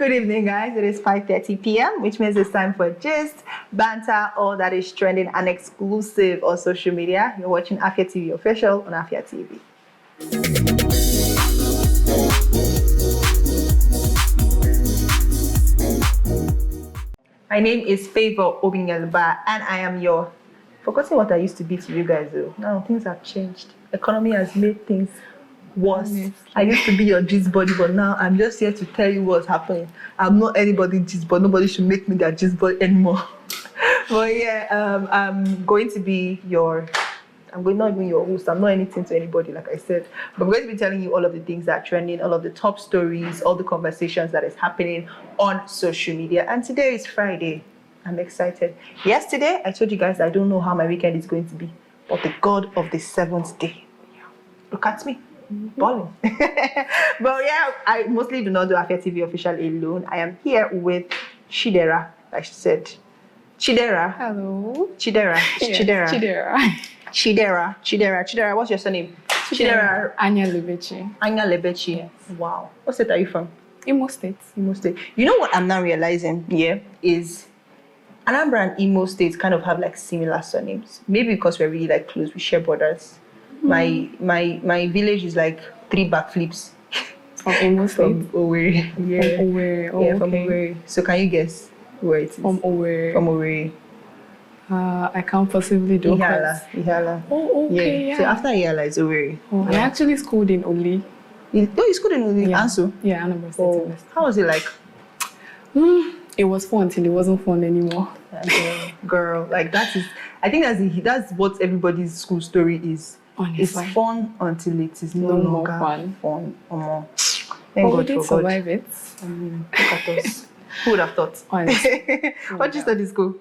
Good evening, guys. It is 5:30 p.m., which means it's time for gist, banter, all that is trending and exclusive on social media. You're watching Afia TV official on Afia TV. My name is Favor Obingelba, and I am your... Forgotten what I used to be to you guys, though. Now things have changed. Economy has made things worse. I used to be your gist body, but now I'm just here to tell you what's happening. I'm not anybody's gist, but nobody should make me their gist body anymore. But yeah, I'm going to be your... not even your host. I'm not anything to anybody, like I said. But I'm going to be telling you all of the things that are trending, all of the top stories, all the conversations that is happening on social media. And today is Friday. I'm excited. Yesterday, I told you guys I don't know how my weekend is going to be. But the God of the seventh day. Look at me. Balling. But yeah, I mostly do not do Afia TV official alone. I am here with Chidera, like she said. Chidera. Hello. Chidera. Yes, Chidera. Chidera. What's your surname? Chidera. Anya Lebechi. Anya Lebechi. Yes. Wow. What state are you from? Imo State. Imo State. You know what I'm now realizing here is Anambra and Imo State kind of have like similar surnames. Maybe because we're really like close, we share borders. My village is like 3 backflips. From Imo State? From Owerri. Yeah. From Owerri. Oh, yeah, from okay. Owerri. So can you guess where it is? From Owerri. From Owerri. I can't possibly do Ihala. Oh, okay, yeah. So after Ihala is Owerri. Oh, yeah. I actually schooled in Oli. You schooled in Oli? Yeah. Anso? Yeah, Anambra State. Oh, how was it like? It was fun till it wasn't fun anymore. Girl, like I think that's what everybody's school story is. Honestly. It's fun until it is no longer fun. Thank God we did survive it. Look at us. Who would have thought? Honestly. What did you study school?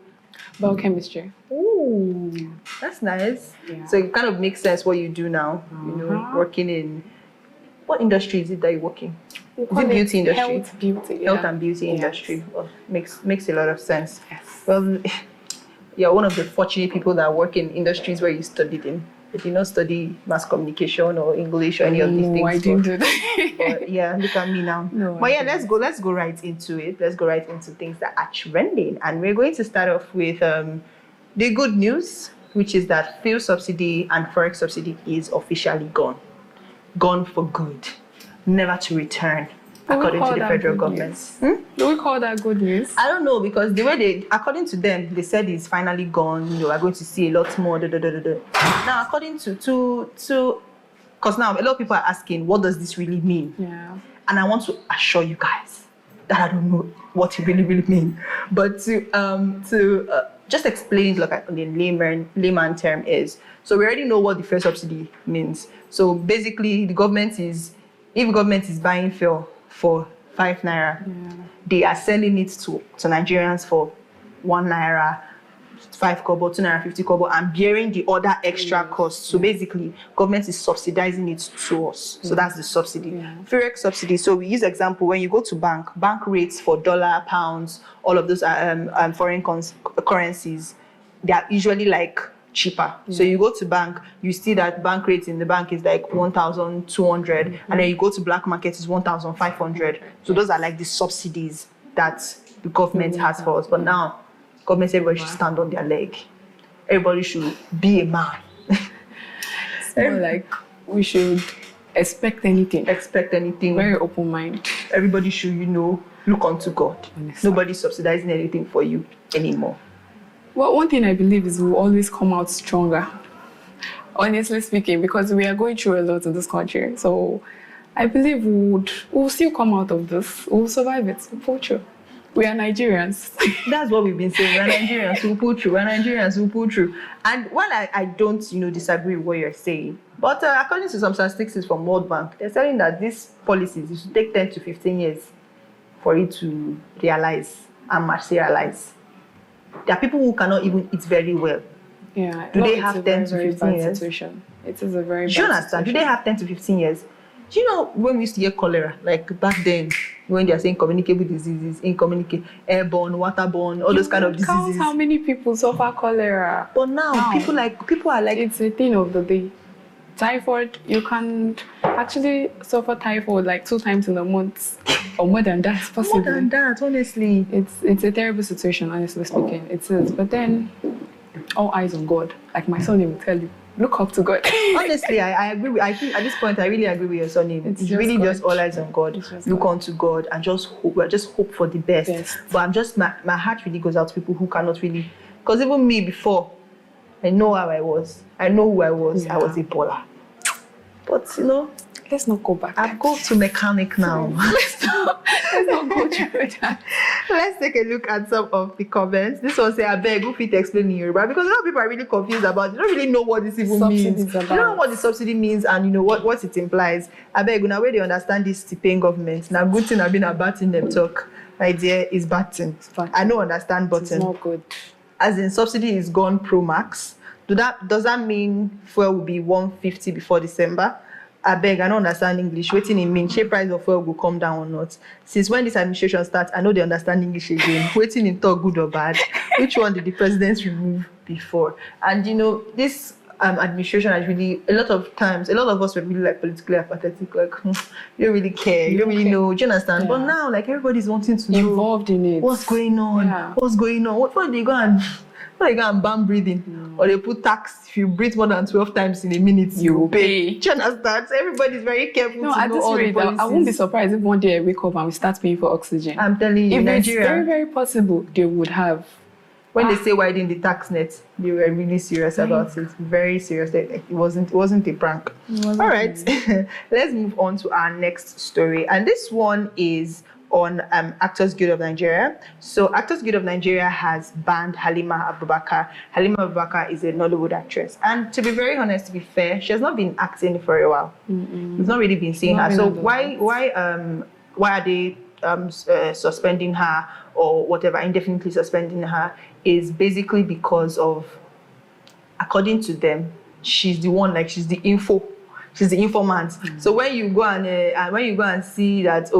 Biochemistry. Ooh, that's nice. Yeah. So it kind of makes sense what you do now. You know, working in... What industry is it that you work in? Is it beauty industry? Health, beauty. Health and beauty industry. Well, makes a lot of sense. Yes. Well, you're one of the fortunate people that work in industries where you studied in. You did not study mass communication or English or any of these things. No, I didn't do that. But yeah, look at me now. No, but yeah, let's go right into it. Let's go right into things that are trending. And we're going to start off with the good news, which is that fuel subsidy and forex subsidy is officially gone. Gone for good. Never to return, according to the federal government. Do we call that good news? I don't know, because the way according to them, they said it's finally gone. You know, we're going to see a lot more. Now, according to, because now a lot of people are asking, what does this really mean? Yeah. And I want to assure you guys that I don't know what it really means. But to just explain it like in layman term is, so we already know what the fuel subsidy means. So basically, if government is buying fuel for 5 naira, they are selling it to Nigerians for 1 naira, 5 kobo, 2 naira 50 kobo, and bearing the other extra costs. So basically, government is subsidizing it to us. So that's the subsidy. Forex subsidy. So we use example when you go to bank rates for dollar, pounds, all of those foreign currencies, they are usually like cheaper. So you go to bank, you see that bank rate in the bank is like 1,200, and then you go to black market is 1,500. So those are like the subsidies that the government has for us. But now, government said everybody should stand on their leg. Everybody should be a man. It's more like we should expect anything. Very open mind. Everybody should, look unto God. Honestly. Nobody's subsidizing anything for you anymore. Well, one thing I believe is we'll always come out stronger. Honestly speaking, because we are going through a lot in this country. So I believe we'll still come out of this. We'll survive it. We'll pull through. We are Nigerians. That's what we've been saying. We're Nigerians who pull through. We're Nigerians who pull through. And while I don't, disagree with what you're saying, but according to some statistics from World Bank, they're saying that these policies, it should take 10 to 15 years for it to realize and materialize. There are people who cannot even eat very well. Yeah. Do they have 10 to 15 years? Situation. It is a very bad situation. Do you understand? Do they have 10 to 15 years? Do you know when we used to get cholera, like back then, when they are saying communicable diseases, airborne, waterborne, all those kind of diseases? Count how many people suffer cholera. But now people are like... It's a thing of the day. Typhoid, you can actually suffer typhoid like 2 times in a month. Or more than that, possibly. More than that, honestly. It's a terrible situation, honestly speaking. It is. But then, all eyes on God. Like my son will tell you, look up to God. Honestly, I agree. I think at this point, I really agree with your son. It's really God. just all eyes on God. Look unto God and just hope for the best. But I'm just my heart really goes out to people who cannot really. Because even me before, I know how I was. I know who I was. I was a baller. But let's not go back. I'll go to mechanic now. let's not go through that. Let's take a look at some of the comments. This one say, I beg, who fit explain in Yoruba? Because a lot of people are really confused about it. They don't really know what this even means. They don't know what the subsidy means and what it implies. I beg, now where they understand this paying government. Now good thing I've been a bad thing them talk. Idea is bad thing. I don't understand button. It's not good. As in subsidy is gone pro max. Does that mean fuel will be 150 before December? I beg, I don't understand English. Waiting in mean, share price of fuel will come down or not. Since when this administration starts, I know they understand English again. Waiting in talk, good or bad. Which one did the presidents remove before? And this administration has really, a lot of us were really like politically apathetic, like you don't really care, you don't really know. Do you understand? Yeah. But now, like everybody's wanting to know involved in it. What's going on? Yeah. What's going on? What they go and ban breathing, or they put tax if you breathe more than 12 times in a minute, you will pay. Do you understand? So everybody's very careful to at know this all rate, the policies. I won't be surprised if one day I wake up and we start paying for oxygen. I'm telling you, if Nigeria, it's very, very possible, they would have. When they say widen the tax net, they were really serious about it. Very serious. It wasn't a prank. All right, let's move on to our next story, and this one is on Actors Guild of Nigeria. So Actors Guild of Nigeria has banned Halima Abubakar. Halima Abubakar is a Nollywood actress. And to be very honest, to be fair, she has not been acting for a while. We've not really been seeing her. So why are they suspending her or whatever, indefinitely suspending her, is basically because of, according to them, she's the one, like she's the informant. So when you go and see that,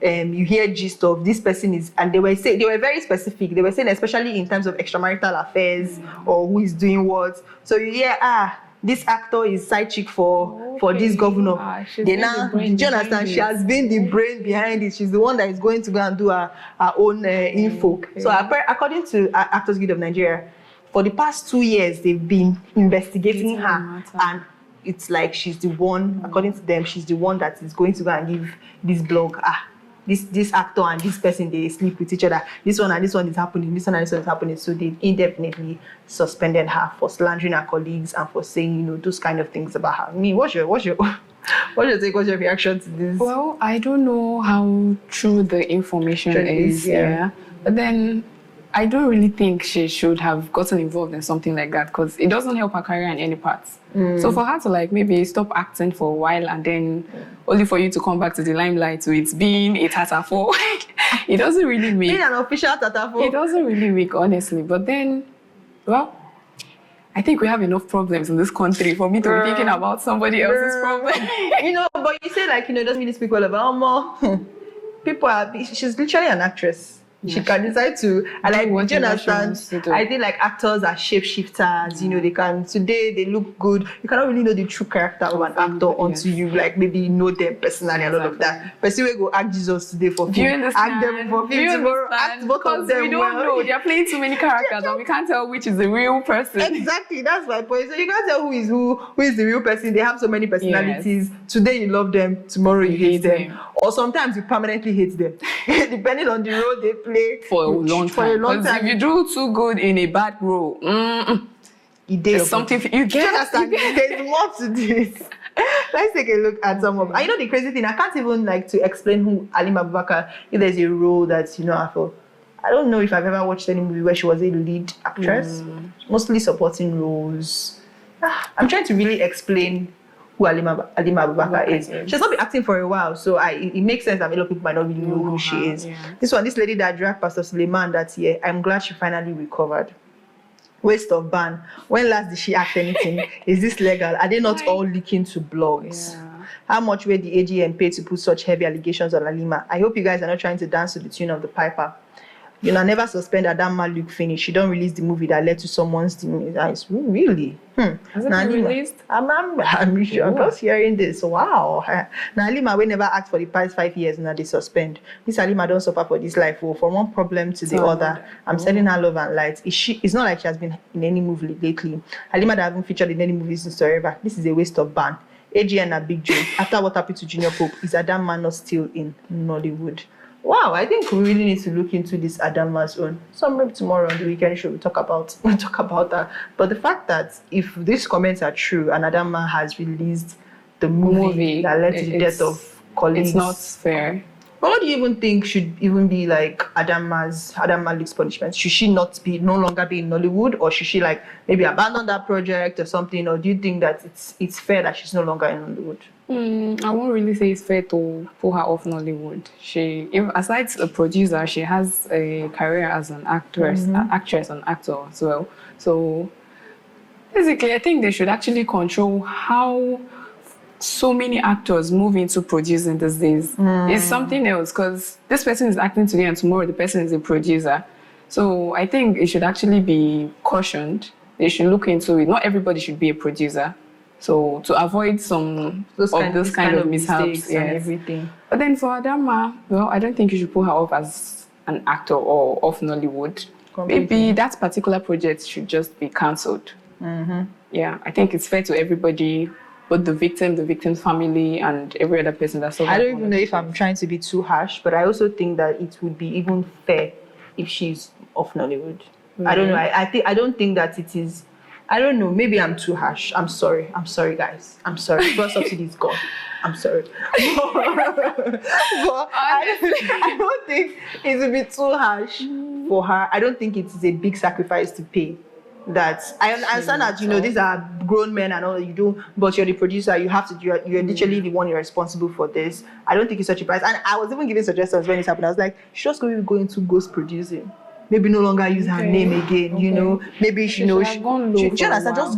you hear gist of this person is, and they were very specific. They were saying, especially in terms of extramarital affairs or who is doing what. So you hear, this actor is side chick for this governor. Do you understand? She has been the brain behind it. She's the one that is going to go and do her own info. So according to Actors Guild of Nigeria, for the past 2 years, they've been investigating her, and it's like she's the one, according to them, she's the one that is going to go and give this blog, this actor and this person, they sleep with each other. This one and this one is happening. This one and this one is happening. So they indefinitely suspended her for slandering her colleagues and for saying, those kind of things about her. I mean, what's your reaction to this? Well, I don't know how true the information is. Yeah. But then I don't really think she should have gotten involved in something like that, because it doesn't help her career in any parts. So for her to maybe stop acting for a while and then only for you to come back to the limelight to it being a tatafo, it doesn't really make... Being an official tatafo. It doesn't really make, honestly. But then, well, I think we have enough problems in this country for me to be thinking about somebody else's problem. But you say it doesn't really speak well about more. She's literally an actress. She can decide to, and do you understand? I think actors are shapeshifters. They can, today they look good. You cannot really know the true character of an actor until you maybe know them personally and all of that. Person will go act Jesus today for film, act them for film tomorrow, act both of them. We don't know. They're playing too many characters and we can't tell which is the real person. Exactly, that's my point. So you can't tell who is the real person. They have so many personalities. Yes. Today you love them, tomorrow you hate them. Or sometimes you permanently hate them. Depending on the role they play. For a long time. If you do too good in a bad role, there's something you get. There's more to this. Let's take a look at some of. The crazy thing, I can't even to explain who Halima Abubakar. If there's a role that I feel, I don't know if I've ever watched any movie where she was a lead actress. Mostly supporting roles. I'm trying to really explain who Halima Abubakar is. She's not been acting for a while, so it makes sense that a lot of people might not really know who she is. Yeah. This lady that dragged Pastor Suleiman that year, I'm glad she finally recovered. Waste of ban. When last did she act anything? Is this legal? Are they not all leaking to blogs? Yeah. How much were the AGM paid to put such heavy allegations on Halima? I hope you guys are not trying to dance to the tune of the piper. You know, never suspend Adama Luke finish. She don't release the movie that led to someone's demise. Really? Has it been released? I'm just hearing this. Wow. Now Halima, we never asked for the past 5 years, now they suspend. This Halima don't suffer for this life. From one problem to the other. I'm sending her love and light. It's not like she has been in any movie lately. Halima that haven't featured in any movies since forever. This is a waste of ban. AGN and Big Joe. After what happened to Junior Pope, is Adama not still in Nollywood? Wow, I think we really need to look into this Adama's own. So maybe tomorrow on the weekend show we'll talk about that. But the fact that if these comments are true and Adama has released the movie that led to the death of colleagues, it's not fair. What do you even think should even be like Adama Luke's punishment? Should she no longer be in Nollywood, or should she like maybe abandon that project or something? Or do you think that it's fair that she's no longer in Nollywood? I won't really say it's fair to pull her off Nollywood. Aside a producer, she has a career as an actress and actor as well. So basically, I think they should actually control how so many actors move into producing these days. It's something else, because this person is acting today and tomorrow the person is a producer. So I think it should actually be cautioned. They should look into it. Not everybody should be a producer. So to avoid some those kind of mishaps and everything. But then for Adama, well, I don't think you should pull her off as an actor or off Nollywood. Completely. Maybe that particular project should just be cancelled. Yeah, I think it's fair to everybody, both the victim's family, and every other person that's. I don't even know if I'm trying to be too harsh, but I also think that it would be even fair if she's off Nollywood. I don't know. I don't think that it is. I don't know. Maybe I'm too harsh. I'm sorry, guys. I'm sorry. First subsidy is gone. I'm sorry. But I don't think it would be too harsh for her. I don't think it is a big sacrifice to pay. That I understand that, you know, these are grown men and all that you do, but you're the producer, you're literally the one, you're responsible for this. I don't think it's such a price. And I was even giving suggestions when it happened. I was like, she just go into ghost producing. Maybe no longer use her name again, you know. Maybe she just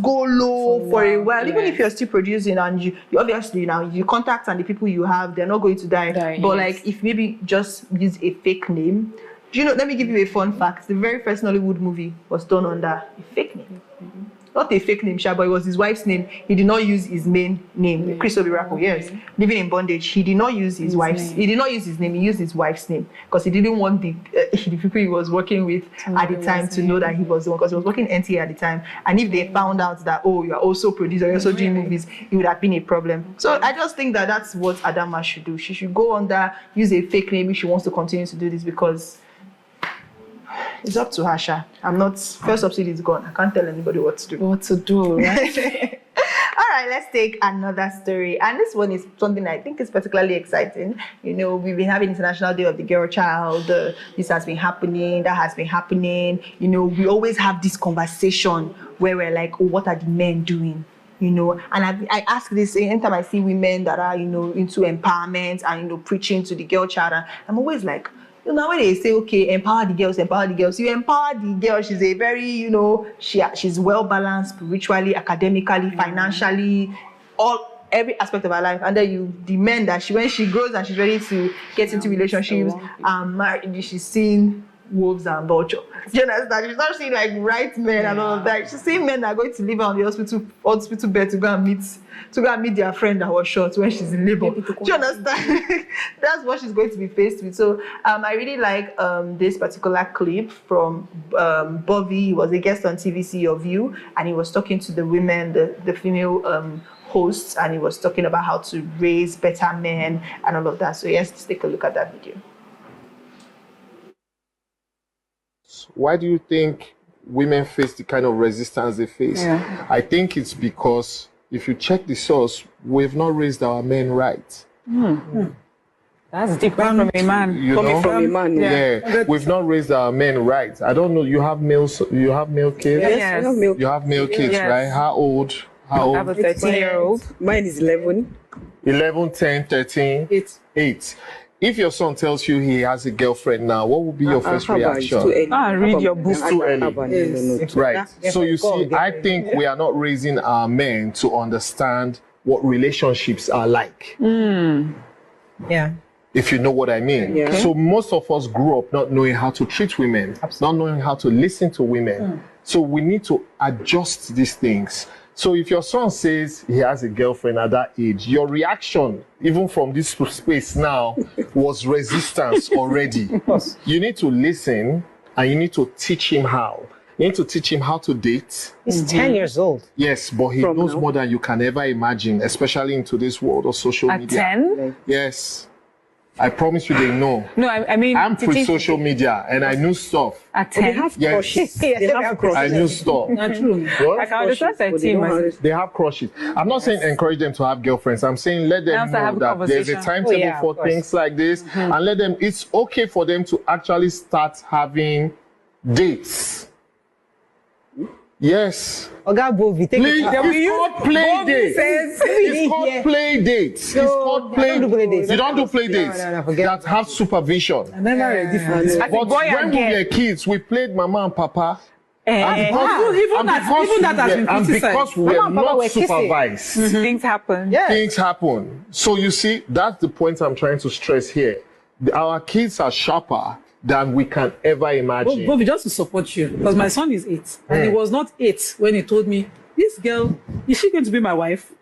go low for a while. Even if you're still producing and you obviously now your contacts and the people you have, they're not going to die. But like if maybe just use a fake name. Do you know, let me give you a fun fact. The very first Nollywood movie was done under a fake name. Not a fake name, but it was his wife's name. He did not use his main name, Chris Obirako, yes. Living in Bondage. He did not use his wife's name. He did not use his name, he used his wife's name. Because he didn't want the people he was working with at the time to know that he was the one. Because he was working NTA at the time. And if they found out that, oh, you're also producer, you're also doing movies, it would have been a problem. So I just think that that's what Adama should do. She should go under, use a fake name if she wants to continue to do this, because it's up to her, Sha. First subsidy is gone. I can't tell anybody what to do. Right? All right, let's take another story. And this one is something I think is particularly exciting. You know, we've been having International Day of the Girl Child. This has been happening, that has been happening. You know, we always have this conversation where we're like, oh, what are the men doing? You know, and I ask this anytime I see women that are, you know, into empowerment and, you know, preaching to the girl child. And I'm always like, you know, when they say, okay, empower the girls, you empower the girl. She's a very, you know, she's well balanced spiritually, academically, financially, every aspect of her life. And then the men that when she grows and she's ready to get into relationships, married, she's seeing wolves and vulture. Do you understand? She's not seeing like right men and all of that. She's seeing men that are going to leave her on the hospital bed to go and meet their friend that was shot when she's in labor. Do you understand? That's what she's going to be faced with. So I really like this particular clip from Bobby. He was a guest on TVC of You, and he was talking to the women, the female hosts, and he was talking about how to raise better men and all of that. So yes, let's take a look at that video. Why do you think women face the kind of resistance they face? Yeah. I think it's because if you check the source, we've not raised our men right. That's different from a man. Coming from a man. Yeah. We've not raised our men right. I don't know. You have male kids? Yes. You have male kids, yes. Right? How old? I have a 13-year-old. Mine is 11. 11, 10, 13? 8. If your son tells you he has a girlfriend now, what would be your first reaction? Read your book. It's too early. Yes. Right. So you see, I think we are not raising our men to understand what relationships are like. Yeah. if you know what I mean. Yeah. So most of us grew up not knowing how to treat women, not knowing how to listen to women. So we need to adjust these things. So if your son says he has a girlfriend at that age, your reaction, even from this space now, was resistance already. Of course. You need to listen and you need to teach him how. You need to teach him how to date. He's 10 years old. Yes, but he knows more than you can ever imagine, especially in today's world of social At media. 10? Yes. I promise you they know. No, I mean... I'm pre-social media and I knew stuff. At They 10? have Yes. crushes. They have crushes. I knew stuff. Not true. What? I can understand But they 13, don't but... have- They have crushes. I'm not saying encourage them to have girlfriends. I'm saying let them Now to know have that there's a conversation. timetable Oh, yeah, for of course. things like this, and let them. It's okay for them to actually start having dates. Yes. Oga Bovi, take Play, it. it's called play dates. It's called play dates. It's called play. I don't do play dates. You don't do play No, dates no, forget that have supervision. I'm never ready for this. As a But boy when and we girl. were kids, we played Mama and Papa. Eh, even that has been and criticized. because we Mama were and Papa not were kissing. supervised, things happen. Yeah. things happen. So you see, that's the point I'm trying to stress here. Our kids are sharper than we can ever imagine. Bobby, just to support you, because my son is 8, and he was not 8 when he told me, this girl, is she going to be my wife?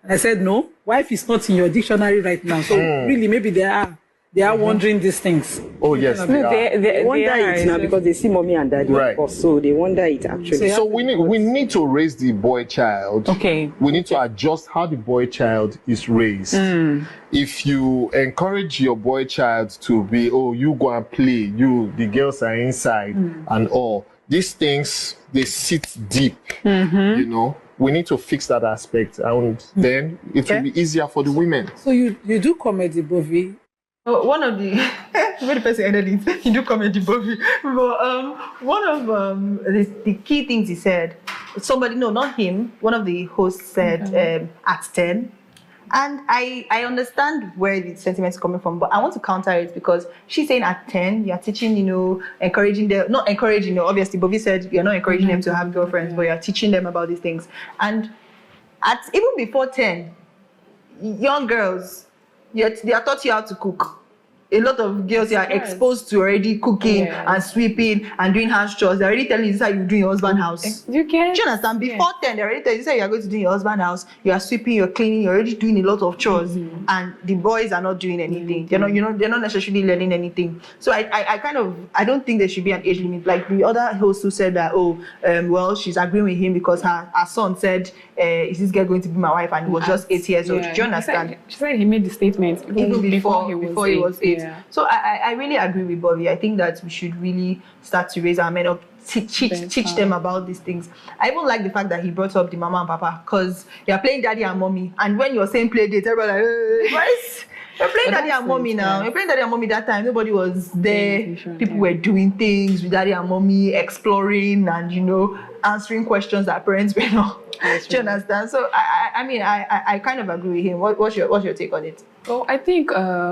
And I said, no, wife is not in your dictionary right now. So really, maybe they are wondering these things. Oh yes, they No, are. They wonder it now because they see mommy and daddy, Right. of course, so they wonder it actually. So we need to raise the boy child. Okay. We need to adjust how the boy child is raised. If you encourage your boy child to be, oh, you go and play, the girls are inside and all. These things, they sit deep, you know. We need to fix that aspect, and then it will be easier for the women. So you do comedy, Bobby. One of the where the person ended it, you do comedy, Bobby. But one of the key things he said, somebody, no, not him, one of the hosts said at 10. And I understand where the sentiment is coming from, but I want to counter it because she's saying at 10, you're teaching, encouraging them, not encouraging, obviously, Bobby said you're not encouraging them to have girlfriends, but you're teaching them about these things. And even before 10, young girls, they are taught you how to cook. A lot of girls are exposed to already cooking and sweeping and doing house chores. They're already telling you this is how you do in your husband's house. You can. Do you understand? Before 10, they already tell you this is how you are going to do in your husband's house. You are sweeping, you're cleaning, you're already doing a lot of chores, and the boys are not doing anything. They're not necessarily learning anything. So I don't think there should be an age limit. Like the other host who said that, well, she's agreeing with him because her son said, is this girl going to be my wife? And he was just 8 years old. Do you understand? She said he made the statement Even before he was 8. Yeah. So I really agree with Bobby. I think that we should really start to raise our men up, teach them about these things. I even like the fact that he brought up the mama and papa, because you're playing daddy and mommy, and when you're saying play date, everybody like, hey, guys, you're playing daddy and mommy now. You're playing daddy and mommy that time. Nobody was there. People were doing things with daddy and mommy, exploring and answering questions that parents were not. Do you understand? So I kind of agree with him. What's your take on it? Well, I think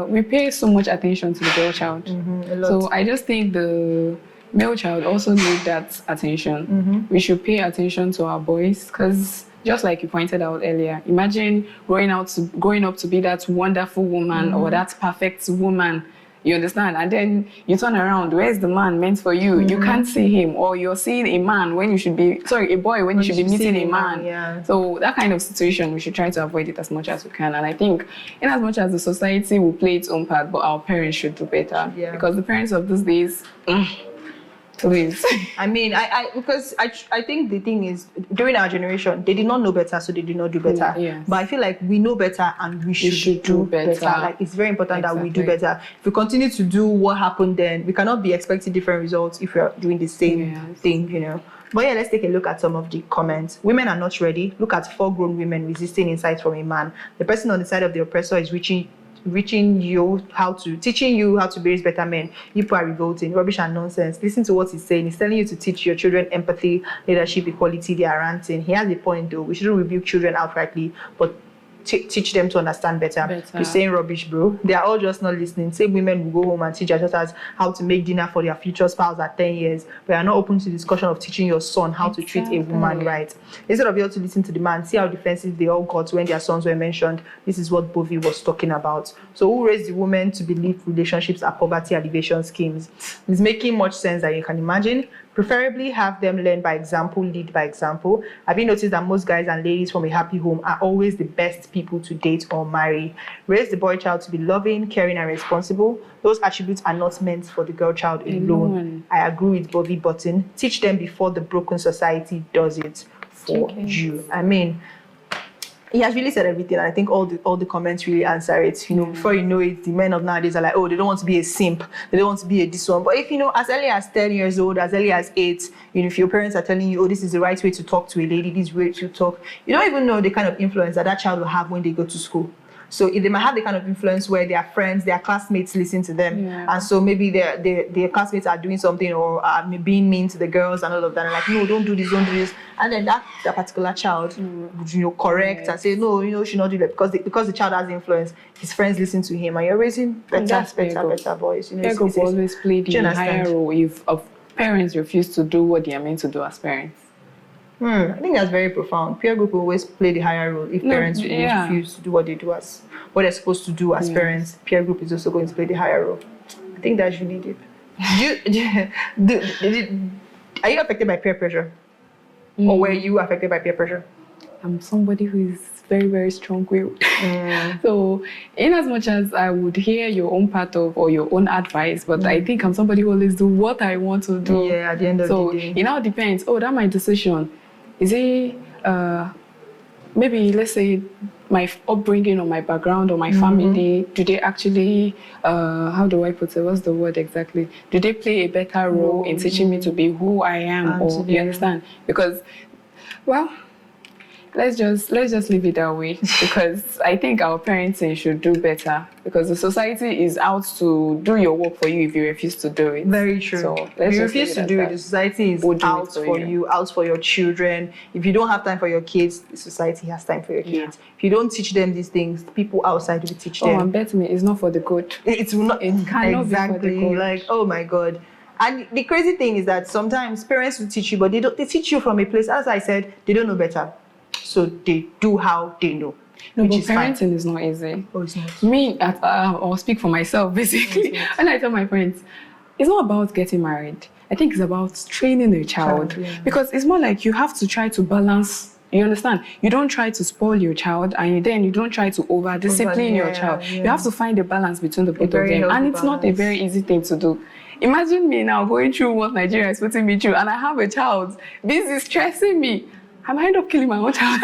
we pay so much attention to the girl child. A lot. So I just think the male child also needs that attention. We should pay attention to our boys, because just like you pointed out earlier, imagine growing up to be that wonderful woman or that perfect woman. You understand? And then you turn around, where's the man meant for you? You can't see him, or you're seeing a man when you should be, a boy when you should be meeting a man. Yeah. So that kind of situation, we should try to avoid it as much as we can. And I think in as much as the society will play its own part, but our parents should do better. Yeah. Because the parents of these days, please. Because I think the thing is, during our generation, they did not know better, so they did not do better. Yes. But I feel like we know better and we should do better. Like, it's very important that we do better. If we continue to do what happened then, we cannot be expecting different results if we're doing the same thing, But yeah, let's take a look at some of the comments. Women are not ready. Look at 4 grown women resisting insights from a man. The person on the side of the oppressor is teaching you how to raise better men. You people are revolting, rubbish and nonsense. Listen to what he's saying. He's telling you to teach your children empathy, leadership, equality. They are ranting. He has a point though. We shouldn't rebuke children outrightly, but teach them to understand better. Better. You're saying rubbish, bro. They are all just not listening. Same women will go home and teach their daughters how to make dinner for their future spouse at 10 years. But are not open to discussion of teaching your son how to treat a woman right. Instead of you to listen to the man, see how defensive they all got when their sons were mentioned. This is what Bovi was talking about. So who raised the women to believe relationships are poverty alleviation schemes? It's making much sense that you can imagine. Preferably have them learn by example, lead by example. Have you noticed that most guys and ladies from a happy home are always the best people to date or marry? Raise the boy child to be loving, caring, and responsible. Those attributes are not meant for the girl child alone. I agree with Bobby Button. Teach them before the broken society does it for you. I mean, he has really said everything, and I think all the comments really answer it. You know, before you know it, the men of nowadays are like, oh, they don't want to be a simp, they don't want to be a this one. But if you know, as early as 10 years old, as early as 8, you know, if your parents are telling you, oh, this is the right way to talk to a lady, this is the way to talk, you don't even know the kind of influence that child will have when they go to school. So if they might have the kind of influence where their friends, their classmates listen to them, and so maybe their classmates are doing something or are being mean to the girls and all of that. And like, no, don't do this, and then that particular child would, you know, correct and say, no, you know, you should not do that because the child has influence. His friends listen to him, and you're raising better boys. You know, peer group always play the higher role if parents refuse to do what they are meant to do as parents. I think that's very profound. Peer group will always play the higher role if parents refuse to do what they're supposed to do as parents. Peer group is also going to play the higher role. I think that's really deep. Are you affected by peer pressure, or were you affected by peer pressure? I'm somebody who is very, very strong-willed. So, in as much as I would hear your own part of or your own advice, but I think I'm somebody who always do what I want to do. Yeah, at the end of the day. So, it now depends. Oh, that's my decision. Is it, maybe, let's say, my upbringing or my background or my family, do they actually, how do I put it? What's the word exactly? Do they play a better role in teaching me to be who I am? Or, you understand? Because, well, let's just leave it that way, because I think our parenting should do better, because the society is out to do your work for you if you refuse to do it. Very true. So if you refuse to do it, the society is out for you, out for your children. If you don't have time for your kids, the society has time for your kids. If you don't teach them these things, people outside will teach them. Oh, and bet me, it's not for the good. It's not. It cannot exactly be for the good. Like, oh my God. And the crazy thing is that sometimes parents will teach you, but they teach you from a place, as I said, they don't know better. So they do how they know. No, which but is parenting fine. is not easy. Oh, it's not. Me, I'll speak for myself, basically. And I tell my friends, it's not about getting married. I think it's about training a child. Because it's more like you have to try to balance. You understand? You don't try to spoil your child, and then you don't try to over-discipline your child. You have to find a balance between the both of them. And it's not a very easy thing to do. Imagine me now going through what Nigeria is putting me through, and I have a child. This is stressing me. I might end up killing my own child.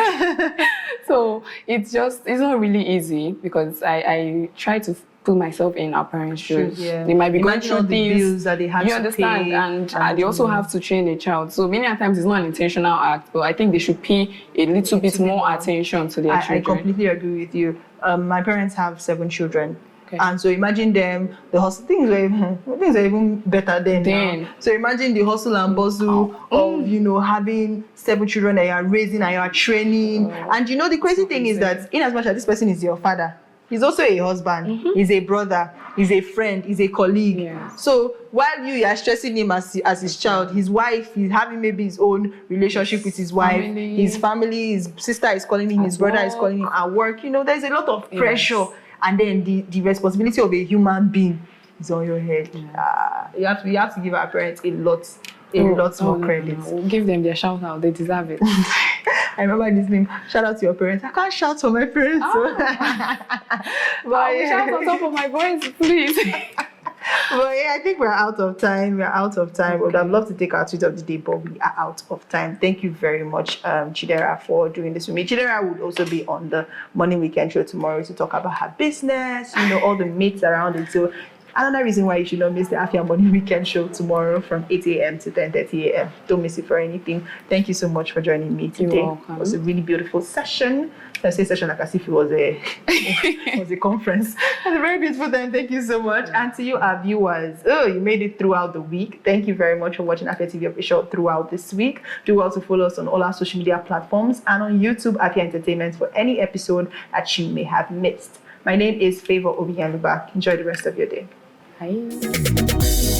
So it's not really easy, because I try to put myself in our parents' shoes. They might be going through things, bills that they have you understand, pay, and they also have to train a child. So many times it's not an intentional act, but I think they should pay a little bit more attention to their children. I completely agree with you. My parents have 7 children. And so imagine them, the hustle, things are even better than now. So imagine the hustle and bustle of, you know, having 7 children that you are raising and you are training. And you know, the crazy thing is that in as much as this person is your father, he's also a husband, he's a brother, he's a friend, he's a colleague. So while you are stressing him as his child, his wife, he's having maybe his own relationship with his wife, his family, his sister is calling him, his brother is calling him at work. You know, there's a lot of pressure. And then the responsibility of a human being is on your head. You have to give our parents a lot more credit. No. We'll give them their shout out. They deserve it. I remember this name. Shout out to your parents. I can't shout for my parents. But shout out top of my voice, please. But I think we're out of time. We would have loved to take our tweet of the day, but we are out of time. Thank you very much, Chidera, for doing this with me. Chidera would also be on the Morning Weekend show tomorrow to talk about her business, you know, all the myths around it. So Another reason why you should not miss the Afia Morning Weekend Show tomorrow from 8 a.m. to 10:30 a.m. Don't miss it for anything. Thank you so much for joining me today. You're welcome. It was a really beautiful session. I say session like as if it was a conference. It was a very beautiful time. Thank you so much. And to you, our viewers, you made it throughout the week. Thank you very much for watching Afia TV Official throughout this week. Do also follow us on all our social media platforms and on YouTube, Afia Entertainment, for any episode that you may have missed. My name is Favor Obiyanuba. Enjoy the rest of your day. Bye.